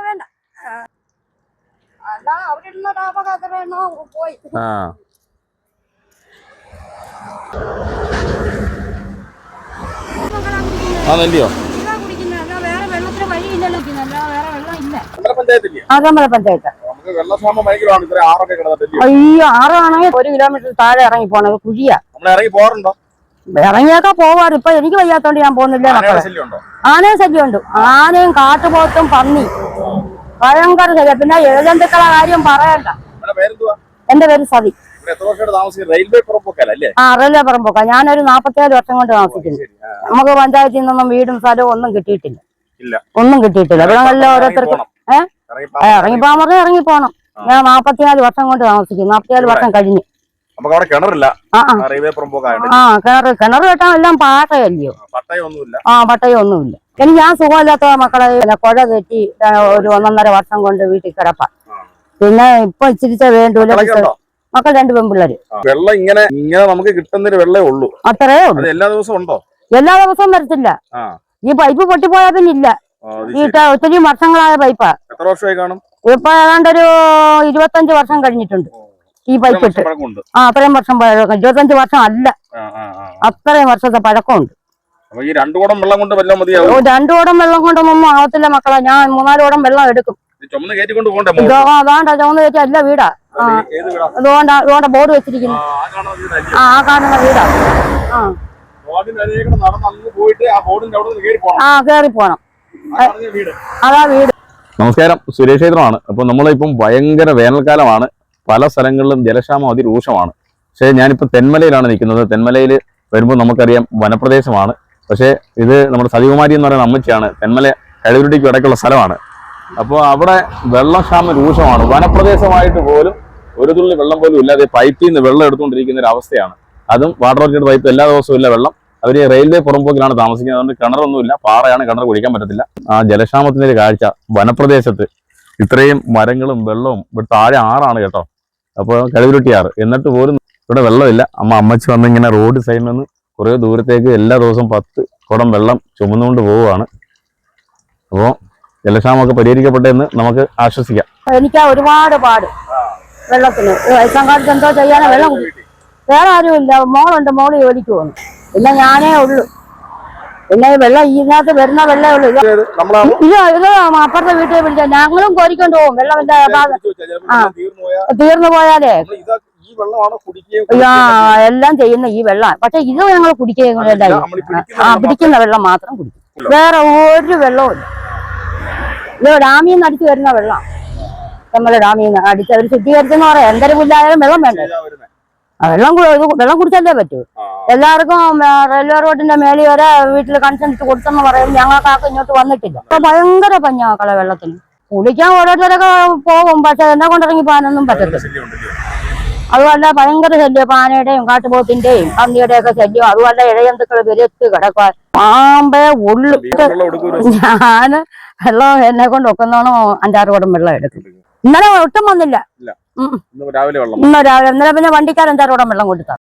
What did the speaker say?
വേണ്ട. അല്ല അവിടെയുള്ള ടാപ്പൊക്കെ അത്ര പോയി. നെല്ലിയോ വേറെ വെള്ളത്തിന് വഴിയില്ലല്ലോ, വേറെ വെള്ളം ഇല്ല. പഞ്ചായത്ത്. അയ്യോ, ആറാണെങ്കിൽ 1 കിലോമീറ്റർ താഴെ ഇറങ്ങി പോണത് കുഴിയാ. ഇറങ്ങിയൊക്കെ പോവാറ്. ഇപ്പൊ എനിക്ക് വയ്യാത്തോണ്ട് ഞാൻ പോകുന്നില്ല. ആനയും ശല്യമുണ്ട്. ആനയും കാട്ടുപോത്തും പന്നി ഭയങ്കര ശല്യം. പിന്നെ ഏജന്തുക്കളെ കാര്യം പറയണ്ട. എന്റെ പേര് സതി. റെയിൽവേ പുറമ്പോക്ക. ഞാനൊരു 47 വർഷം കൊണ്ട് താമസിക്കുന്നു. നമുക്ക് പഞ്ചായത്തിൽ നിന്നൊന്നും വീടും സ്ഥലവും ഒന്നും കിട്ടിയിട്ടില്ല. ഇവിടെ നല്ല ഓരോരുത്തർക്കും ഇറങ്ങിപ്പോകാൻ പറഞ്ഞാൽ ഇറങ്ങിപ്പോണം. ഞാൻ 44 വർഷം കൊണ്ട് താമസിക്കുന്നു. 44 വർഷം കഴിഞ്ഞു. കിണർ കെട്ടാൻ എല്ലാം പാട്ടയല്ലയോ? പട്ടയൊന്നുമില്ല. എനിക്ക് ഞാൻ സുഖമില്ലാത്ത മക്കളെ കുഴ തെറ്റി ഒരു 1.5 വർഷം കൊണ്ട് വീട്ടിൽ കിടപ്പാ. പിന്നെ ഇപ്പൊ ഇച്ചിരിച്ച വേണ്ടൂല. മക്കൾ 2 പെൺപിള്ളേര്. വെള്ളം ഇങ്ങനെ നമുക്ക് കിട്ടുന്നൊരു വെള്ളമേ ഉള്ളൂ. അത്രേ ഉള്ളൂ. എല്ലാ ദിവസവും ഉണ്ടോ? എല്ലാ ദിവസവും വരത്തില്ല. ഈ പൈപ്പ് പൊട്ടിപ്പോയാൽ പിന്നെ ഇല്ല. ഒത്തിരി വർഷങ്ങളായ പൈപ്പാ. എത്ര വർഷമായി കാണും? ഇപ്പൊ ഏതാണ്ടൊരു 25 വർഷം കഴിഞ്ഞിട്ടുണ്ട് ഈ പൈപ്പ് ഇട്ട്. അത്രയും വർഷം പഴക്കം. 25 വർഷം അല്ല, അത്രയും വർഷത്തെ പഴക്കമുണ്ട്. 2 കുടം വെള്ളം കൊണ്ട് വല്ലതും മതിയാവും? 2 കുടം വെള്ളം കൊണ്ടൊന്നും ആവത്തില്ല മക്കളെ. ഞാൻ 3-4 കുടം വെള്ളം എടുക്കും. അതാണ്ട ചുമന്ന് കയറ്റി അല്ല വീടാ. അതുകൊണ്ട് ബോർഡ് വെച്ചിരിക്കുന്നു. ആ കാണുന്ന വീടാ. കേറി പോണം. അതാ വീട്. നമസ്കാരം, സുരേഷ് ക്ഷേത്രമാണ്. അപ്പൊ നമ്മളിപ്പം ഭയങ്കര വേനൽക്കാലമാണ്. പല സ്ഥലങ്ങളിലും ജലക്ഷാമം അതിരൂക്ഷമാണ്. പക്ഷേ ഞാനിപ്പോ തെന്മലയിലാണ് നിൽക്കുന്നത്. തെന്മലയിൽ വരുമ്പോൾ നമുക്കറിയാം വനപ്രദേശമാണ്. പക്ഷേ ഇത് നമ്മുടെ സതികുമാരി എന്ന് പറയുന്ന അമ്മച്ചിയാണ്. തെന്മല കഴുകുരുട്ടിക്ക് ഇടയ്ക്കുള്ള സ്ഥലമാണ്. അപ്പോൾ അവിടെ വെള്ളക്ഷാമം രൂക്ഷമാണ്. വനപ്രദേശമായിട്ട് പോലും ഒരു തുള്ളി വെള്ളം പോലും ഇല്ലാതെ പൈപ്പിൽ നിന്ന് വെള്ളം എടുത്തുകൊണ്ടിരിക്കുന്ന ഒരു അവസ്ഥയാണ്. അതും വാട്ടർ അതോറിറ്റിയുടെ പൈപ്പ് എല്ലാ ദിവസവും ഇല്ല വെള്ളം. അവർ റെയിൽവേ പുറമ്പോക്കിലാണ് താമസിക്കുന്നത്. അതുകൊണ്ട് കിണറൊന്നുമില്ല, പാറയാണ്, കിണർ കുടിക്കാൻ പറ്റത്തില്ല. ആ ജലക്ഷാമത്തിന്റെ ഒരു കാഴ്ച വനപ്രദേശത്ത് ഇത്രയും മരങ്ങളും വെള്ളവും. ഇവിടെ താഴെ ആറാണ് കേട്ടോ. അപ്പോൾ കഴുകുരുട്ടി ആറ്. എന്നിട്ട് പോലും ഇവിടെ വെള്ളമില്ല. അമ്മച്ചി വന്നിങ്ങനെ റോഡ് സൈഡിൽ നിന്ന് കുറേ ദൂരത്തേക്ക് എല്ലാ ദിവസവും 10 കുടം വെള്ളം ചുമന്നുകൊണ്ട് പോവുകയാണ്. അപ്പോൾ ജലക്ഷാമമൊക്കെ പരിഹരിക്കപ്പെട്ടെന്ന് നമുക്ക് ആശ്വസിക്കാം. എനിക്ക് ഒരുപാട് പാട് വെള്ളത്തിന്. വയസ്സാങ്കാലത്ത് എന്തോ ചെയ്യാനാ വെള്ളം. വേറെ ആരുമില്ല. മോളുണ്ട്, മോള് ജോലിക്ക് പോകുന്നു. പിന്നെ ഞാനേ ഉള്ളു. പിന്നെ വെള്ളം ഇതിനകത്ത് വരുന്ന വെള്ളമേ ഉള്ളൂ. ഇത് അപ്പുറത്തെ വീട്ടിൽ വിളിച്ച ഞങ്ങളും കോരിക്കൊണ്ട് പോകും. വെള്ളമില്ല തീർന്നു പോയാലേ എല്ലാം ചെയ്യുന്ന ഈ വെള്ളം. പക്ഷെ ഇത് ഞങ്ങൾ കുടിക്കുകയും പിടിക്കുന്ന വെള്ളം മാത്രം കുടിക്കും. വേറെ ഒരു വെള്ളവും ഇല്ല. ഇത് ഡാമിൽ നിന്ന് അടിച്ചു വരുന്ന വെള്ളം. നമ്മളെ ഡാമിൽ നിന്ന് അടിച്ച് അവർ ശുദ്ധീകരിച്ചെന്ന് പറയാം. എന്തൊരു പുല്ലായാലും വെള്ളം വേണ്ടേ? വെള്ളം കുടിച്ചല്ലേ പറ്റൂ. എല്ലാവർക്കും റെയിൽവേ റോഡിന്റെ മേളിൽ വരെ വീട്ടിൽ കണക്ഷൻ ഇട്ട് കൊടുത്തെന്ന് പറയും. ഞങ്ങൾക്കാർക്ക് ഇങ്ങോട്ട് വന്നിട്ടില്ല. അപ്പൊ ഭയങ്കര പഞ്ഞാക്കളെ വെള്ളത്തിന്. കുളിക്കാൻ ഓരോരുത്തരൊക്കെ പോകും. പക്ഷെ എന്നെ കൊണ്ടിറങ്ങി പോകാനൊന്നും പറ്റത്തില്ല. അതുമല്ല ഭയങ്കര ശല്യം. പാനയുടെയും കാട്ടുപോത്തിന്റെയും പന്നിയുടെയും ഒക്കെ ശല്യം. അതുമല്ല ഇഴജന്തുക്കൾ വിരത്ത് കിടക്കാൻ പാമ്പേ ഉള്ളു. ഞാന് വെള്ളം എന്നെ കൊണ്ട് ഒക്കുന്നോണം 5-6 കുടം വെള്ളം എടുക്കും. ഇന്നലെ ഒട്ടും വന്നില്ല. ഇന്ന് രാവിലെ. ഇന്നലെ പിന്നെ വണ്ടിക്കാരൻ 5-6 കുടം വെള്ളം കൊടുത്താ.